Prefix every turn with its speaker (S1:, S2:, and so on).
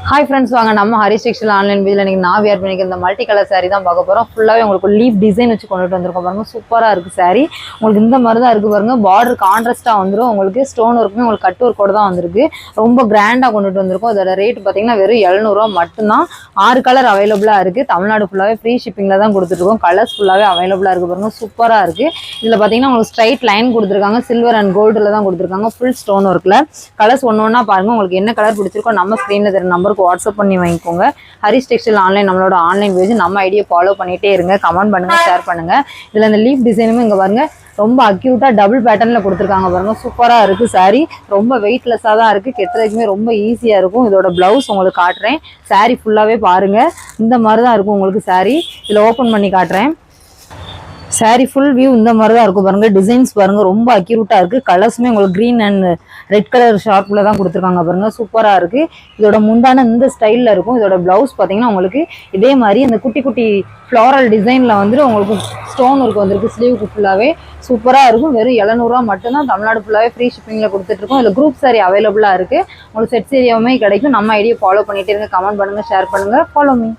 S1: Hi friends, வாங்க நம்ம Harish textile online பேஜ்ல இன்னைக்கு நான் வியர் பண்ணிக்க இந்த மல்டி கலர் saree தான் பார்க்க போறோம். ஃபுல்லாவே உங்களுக்கு லீஃப் டிசைன் வச்சு கொண்டுட்டு வந்திருக்கோம் பாருங்க. சூப்பரா இருக்கு saree. உங்களுக்கு இந்த மாதிரி தான் இருக்கு பாருங்க. பார்டர் கான்ட்ராஸ்டா வந்துரும். உங்களுக்கு ஸ்டோன் ஒர்க்குமே உங்களுக்கு கட் ஒர்க்கோட தான் வந்திருக்கு. ரொம்ப கிராண்டா கொண்டுட்டு வந்திருக்கோம். இதோட ரேட் பாத்தீங்கன்னா வெறும் 700 ரூபாய் மட்டும் தான். 6 கலர் அவைலபிளா இருக்கு. தமிழ்நாடு ஃபுல்லாவே ஃப்ரீ ஷிப்பிங்ல தான் கொடுத்துட்டு இருக்கோம். கலர்ஸ் ஃபுல்லாவே அவைலபிளா இருக்கு பாருங்க. சூப்பரா இருக்கு. இதுல பாத்தீங்கன்னா உங்களுக்கு ஸ்ட்ரைட் லைன் கொடுத்துருக்காங்க. சில்வர் அண்ட் கோல்டுல தான் கொடுத்துருக்காங்க. ஃபுல் ஸ்டோன் ஒர்க்ல. கலர்ஸ் ஒன்னொன்னா பாருங்க. உங்களுக்கு என்ன கலர் பிடிச்சிருக்கோ நம்ம ஸ்கிரீன்ல தெரிய நம்பருக்கு வாட்ஸ்அப் பண்ணி வாங்கிக்கோங்க. ஹரிஷ் டெக்ஸ்டைல் ஆன்லைன் நம்மளோட ஆன்லைன் பேஜ். நம்ம ஐடியா ஃபாலோ பண்ணிட்டே இருங்க. கமெண்ட் பண்ணுங்க, ஷேர் பண்ணுங்க. இதுல இந்த லீஃப் டிசைனுமே இங்க பாருங்க ரொம்ப அக்யூட்டா டபுள் பேட்டர்ன்ல கொடுத்துருக்காங்க பாருங்க. சூப்பரா இருக்கு saree. ரொம்ப வெயிட்லெஸ்ஸா தான் இருக்கு. கெட்டுறதுக்குமே ரொம்ப ஈஸியா இருக்கும். இதோட பிளவுஸ் உங்களுக்கு காட்டுறேன். saree ஃபுல்லாவே பாருங்க. இந்த மாதிரி தான் இருக்கும் உங்களுக்கு saree. இதுல ஓபன் பண்ணி காட்டுறேன். saree ஃபுல் வியூ இந்த மாதிரி தான் இருக்கும் பாருங்க. டிசைன்ஸ் பாருங்க ரொம்ப அக்யூரேட்டா இருக்கு. கலர்ஸுமே உங்களுக்கு கிரீன் அண்ட் ரெட் கலர் ஷார்ப்ல தான் கொடுத்துருக்காங்க பாருங்க. சூப்பரா இருக்கு. இதோட முந்தான இந்த ஸ்டைல்ல இருக்கும். இதோட பிளவுஸ் பாத்தீங்கன்னா உங்களுக்கு இதே மாதிரி இந்த குட்டி குட்டி ஃப்ளாரல் டிசைன்ல வந்துட்டு உங்களுக்கு ஸ்டோன் ஒர்க் வந்திருக்கு. ஸ்லீவுக்கு ஃபுல்லாவே சூப்பரா இருக்கும். வெறும் 700 ரூபாய் மட்டும் தான். தமிழ்நாடு ஃபுல்லாவே ஃப்ரீ ஷிப்பிங்ல கொடுத்துட்டு இருக்கோம். இதுல குரூப் saree அவைலபிளா இருக்கு. உங்களுக்கு செட் ஏரியாவுமே கிடைக்கும். நம்ம ஐடியா ஃபாலோ பண்ணிட்டே இருங்க. கமெண்ட் பண்ணுங்க, ஷேர் பண்ணுங்க, ஃபாலோ மீ.